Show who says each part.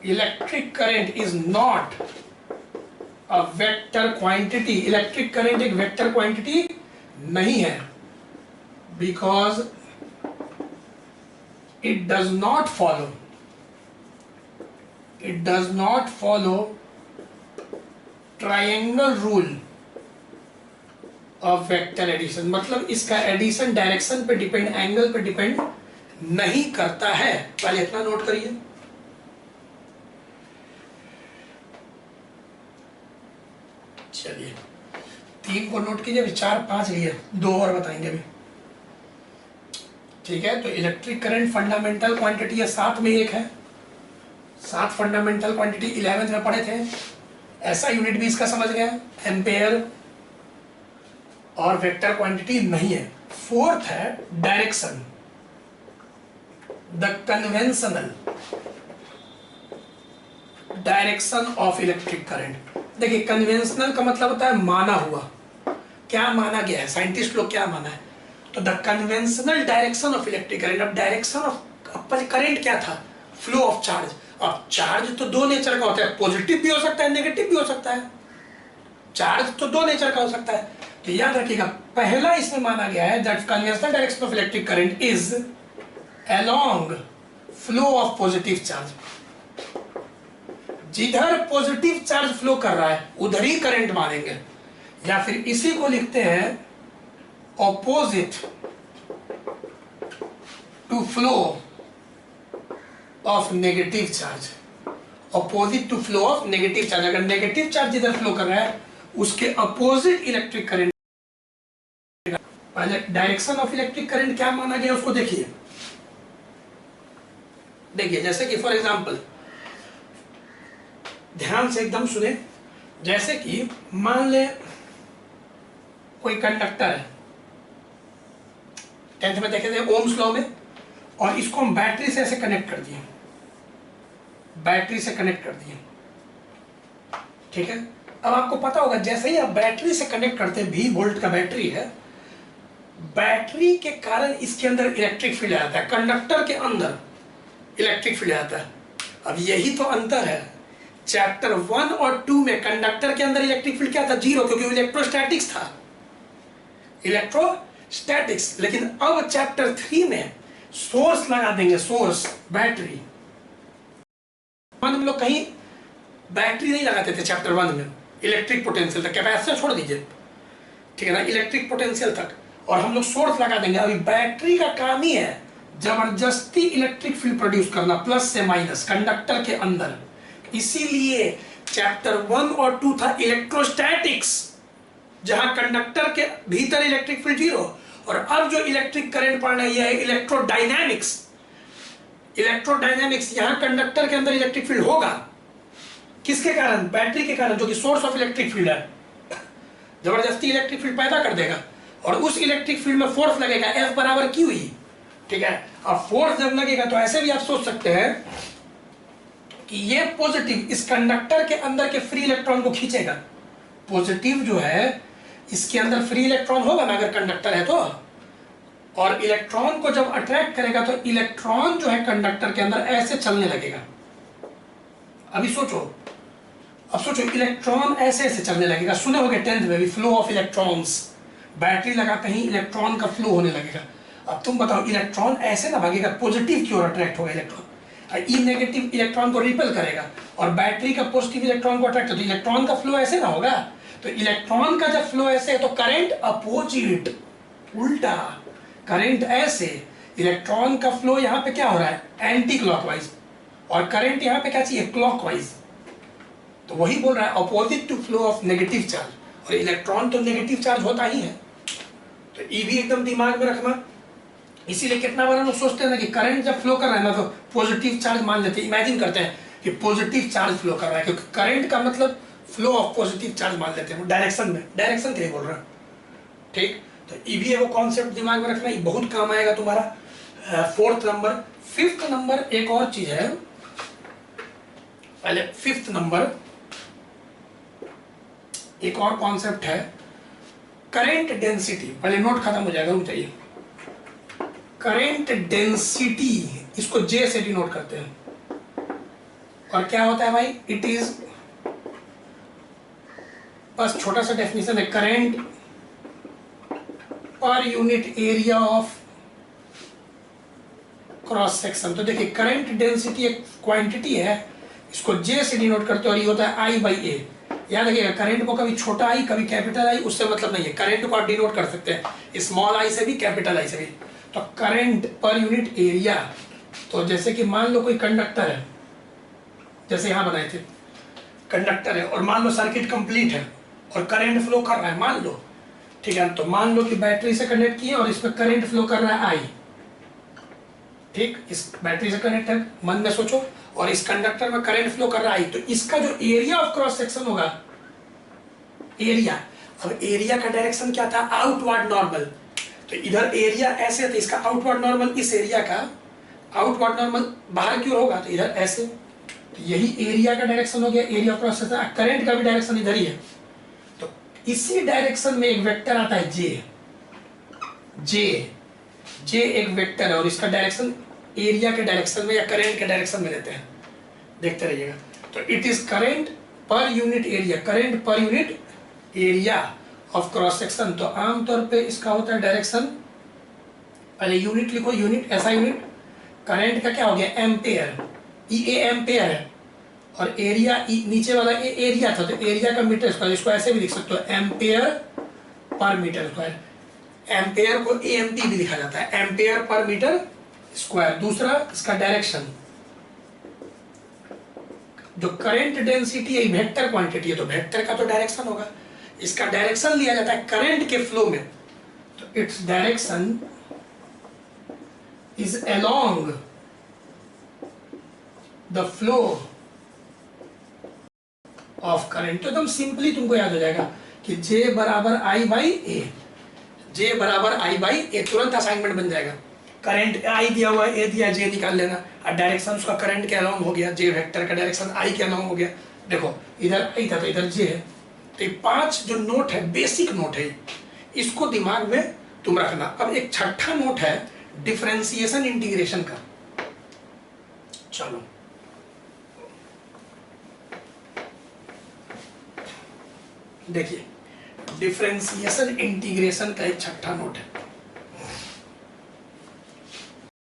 Speaker 1: Electric current is not a vector quantity, electric current एक vector quantity नहीं है, because it does not follow triangle rule of vector addition. मतलब इसका addition direction पे depend, angle पे depend नहीं करता है। पहले इतना नोट करिए। चलिए 3 को नोट कीजिए, अभी 4 5 लिए, 2 और बताएंगे अभी। ठीक है, तो इलेक्ट्रिक करंट फंडामेंटल क्वांटिटी है, 7 में एक है, 7 फंडामेंटल क्वांटिटी 11th में पढ़े थे। ऐसा यूनिट भी इसका समझ गया, एम्पेयर और वेक्टर क्वांटिटी नहीं है। 4th है direction, the conventional direction of electric current. देखिए कन्वेंशनल का मतलब होता है माना हुआ, क्या माना गया है, साइंटिस्ट लोग क्या माना है। तो the conventional direction of electric current, अब डायरेक्शन ऑफ करंट क्या था, फ्लो ऑफ चार्ज। अब चार्ज तो 2 नेचर का होता है, पॉजिटिव भी हो सकता है, नेगेटिव भी हो सकता है। चार्ज तो 2 नेचर का हो सकता है। तो याद रखिएगा, पहला इसमें माना गया है that conventional direction of electric current is along flow of positive charge. जिधर पॉजिटिव चार्ज फ्लो कर रहा है उधर ही करंट मानेंगे, या फिर इसी को लिखते हैं opposite to flow of negative charge. Opposite to flow of negative charge, अगर नेगेटिव चार्ज जिधर फ्लो कर रहा है उसके अपोजिट इलेक्ट्रिक करंट। पहले डायरेक्शन ऑफ इलेक्ट्रिक करंट क्या माना गया उसको देखिए। जैसे कि फॉर एग्जांपल, ध्यान से एकदम सुने, जैसे कि मान ले कोई कंडक्टर है, 10th में देखे थे ओम्स लॉ में, और इसको हम बैटरी से ऐसे कनेक्ट कर दिए, ठीक है। अब आपको पता होगा जैसे ही आप बैटरी से कनेक्ट करते हैं, 20 वोल्ट का बैटरी है, बैटरी के कारण इसके अंदर इलेक्ट्रिक फील्ड आता है, कंडक्टर के अंदर इलेक्ट्रिक फील्ड आता है। अब यही तो अंतर है, चैप्टर 1 और 2 में कंडक्टर के अंदर इलेक्ट्रिक फील्ड क्या था, 0, क्योंकि इलेक्ट्रोस्टैटिक्स था, इलेक्ट्रोस्टैटिक्स। लेकिन अब चैप्टर 3 में सोर्स लगा देंगे, सोर्स बैटरी। हम लोग कहीं बैटरी नहीं लगाते थे चैप्टर 1 में, इलेक्ट्रिक पोटेंशियल तक, कैपेसिटर छोड़ दीजिए, ठीक है ना, इलेक्ट्रिक पोटेंशियल तक, और हम लोग सोर्स लगा देंगे। अभी बैटरी का काम ही है जबरदस्ती इलेक्ट्रिक फील्ड प्रोड्यूस करना, प्लस से माइनस कंडक्टर के अंदर। इसीलिए चैप्टर 1 और 2 था इलेक्ट्रोस्टैटिक्स, जहां कंडक्टर के भीतर इलेक्ट्रिक फील्ड 0, और अब जो इलेक्ट्रिक करंट पढ़ना है यह इलेक्ट्रोडायनेमिक्स। इलेक्ट्रोडायनेमिक्स, यहां कंडक्टर के अंदर इलेक्ट्रिक फील्ड होगा, किसके कारण, बैटरी के कारण, जो कि सोर्स ऑफ इलेक्ट्रिक फील्ड है, जबरदस्ती इलेक्ट्रिक फील्ड पैदा कर देगा, और उस इलेक्ट्रिक फील्ड में फोर्स लगेगा, F बराबर Q ही, ठीक है। अब फोर्स जब लगेगा तो ऐसे भी आप सोच सकते हैं कि ये पॉजिटिव इस कंडक्टर के अंदर के फ्री इलेक्ट्रॉन को खींचेगा। पॉजिटिव जो है इसके अंदर फ्री इलेक्ट्रॉन होगा ना अगर कंडक्टर है तो, और इलेक्ट्रॉन को जब अट्रैक्ट करेगा तो इलेक्ट्रॉन जो है कंडक्टर के अंदर ऐसे चलने लगेगा। अभी सोचो, अब सोचो इलेक्ट्रॉन ऐसे ऐसे चलने लगेगा, सुने होंगे 10th में भी, फ्लो ऑफ इलेक्ट्रॉन्स, बैटरी लगाते ही इलेक्ट्रॉन का फ्लो होने लगेगा। अब तुम बताओ इलेक्ट्रॉन ऐसे ना भागेगा, पॉजिटिव की ओर अट्रैक्ट होगा इलेक्ट्रॉन, ई नेगेटिव इलेक्ट्रॉन को रिपेल करेगा, और बैटरी का पॉजिटिव इलेक्ट्रॉन को अट्रैक्ट, तो इलेक्ट्रॉन का फ्लो ऐसे ना होगा। तो इलेक्ट्रॉन का जब फ्लो ऐसे है तो करंट अपोजिट, उल्टा, करंट ऐसे, इलेक्ट्रॉन का फ्लो यहाँ पे क्या हो रहा है, एंटी क्लॉकवाइज, और करंट यहाँ पे क्या चाहिए, क्लॉकवाइज। तो वही बोल रहा है opposite to flow of negative charge, और इलेक्ट्रॉन तो नेगेटिव चार्ज होता ही है। तो ये भी एकदम दिमाग में रखना। इसीलिए कितना बार हम लोग सोचते हैं ना कि करंट जब फ्लो कर रहा है ना तो पॉजिटिव चार्ज मान लेते हैं, इमेजिन करते हैं कि पॉजिटिव चार्ज फ्लो कर रहा है, क्योंकि करंट का मतलब फ्लो ऑफ पॉजिटिव चार्ज मान लेते हैं, वो डायरेक्शन में, डायरेक्शन के लिए बोल रहा है, ठीक। तो ये भी वो कॉन्सेप्ट दिमाग में रखना, ये बहुत काम आएगा तुम्हारा। 4th number. 5th नंबर एक और चीज है, पहले 5th नंबर एक और कॉन्सेप्ट है, करंट डेंसिटी। पहले नोट खत्म हो जाएगा, रुक जाइए। करंट डेंसिटी, इसको J से डिनोट करते हैं, और क्या होता है भाई, इट इज, बस छोटा सा डेफिनेशन है, current per unit area of cross section. तो देखिए करंट डेंसिटी एक क्वांटिटी है, इसको जे से डिनोट करते हैं और ये होता है आई बाई ए। याद रखिएगा करंट को कभी छोटा आई कभी कैपिटल आई उससे मतलब नहीं है, करंट को आप डिनोट कर सकते हैं स्मॉल आई से भी कैपिटल आई से भी। तो करंट पर यूनिट एरिया, तो जैसे कि मान लो कोई कंडक्टर है, जैसे यहाँ बनाए थे कंडक्टर है और मान लो सर्किट कंप्लीट है और करंट फ्लो कर रहा है, मान लो, ठीक है। तो मान लो कि बैटरी से कनेक्ट किए और इसमें करंट फ्लो कर रहा है आई, ठीक, इस बैटरी से कनेक्ट है, मन में सोचो, और इस कंडक्टर में करंट फ्लो कर रहा है, तो इसका जो एरिया ऑफ क्रॉस सेक्शन होगा, एरिया, अब एरिया का डायरेक्शन क्या था, आउटवर्ड नॉर्मल, तो इधर एरिया ऐसे था, इसका आउटवर्ड नॉर्मल, इस एरिया का आउटवर्ड नॉर्मल बाहर की ओर होगा, तो इधर ऐसे, तो यही एरिया का डायरेक्शन हो गया, area of cross section. Current का भी डायरेक्शन इधर ही है, तो इसी डायरेक्शन में एक वेक्टर आता है जे, जे एक वेक्टर है और इसका डायरेक्शन एरिया के डायरेक्शन में या करंट के डायरेक्शन में लेते हैं, देखते रहिएगा। तो it is current per unit area, current per unit area of cross section. तो आमतौर पे इसका होता है डायरेक्शन, पहले यूनिट लिखो, यूनिट ऐसा यूनिट, करंट का क्या हो गया एम्पेयर, ई ए एम्पेयर है, और एरिया नीचे वाला ए एरिया था, तो एरिया का मीटर स्क्वायर, इसको ऐसे भी लिख सकते हो एम्पेयर पर मीटर स्क्वायर, एम्पेयर को एएमपी भी लिखा जाता है, एम्पेयर पर मीटर स्क्वायर। दूसरा इसका डायरेक्शन, जो करंट डेंसिटी है वेक्टर क्वांटिटी है, तो वेक्टर का तो डायरेक्शन होगा, इसका डायरेक्शन लिया जाता है करंट के फ्लो में, तो its direction is along the flow of current. तो एकदम सिंपली तुमको याद हो जाएगा कि जे बराबर आई बाई ए, जे बराबर आई बाई ए, तुरंत असाइनमेंट बन जाएगा। करंट आई दिया हुआ है, ए दिया, जे निकाल लेना, और डायरेक्शन उसका करंट के अलोंग हो गया, जे वेक्टर का डायरेक्शन आई के अलोंग हो गया। देखो इधर आई था तो इधर जे है, तो 5 जो नोट है बेसिक नोट है, इसको दिमाग में तुम रखना। अब एक छठा नोट है डिफरेंशिएशन इंटीग्रेशन का, चलो देखिए डिफरेंशिएशन इंटीग्रेशन का एक छठा नोट है।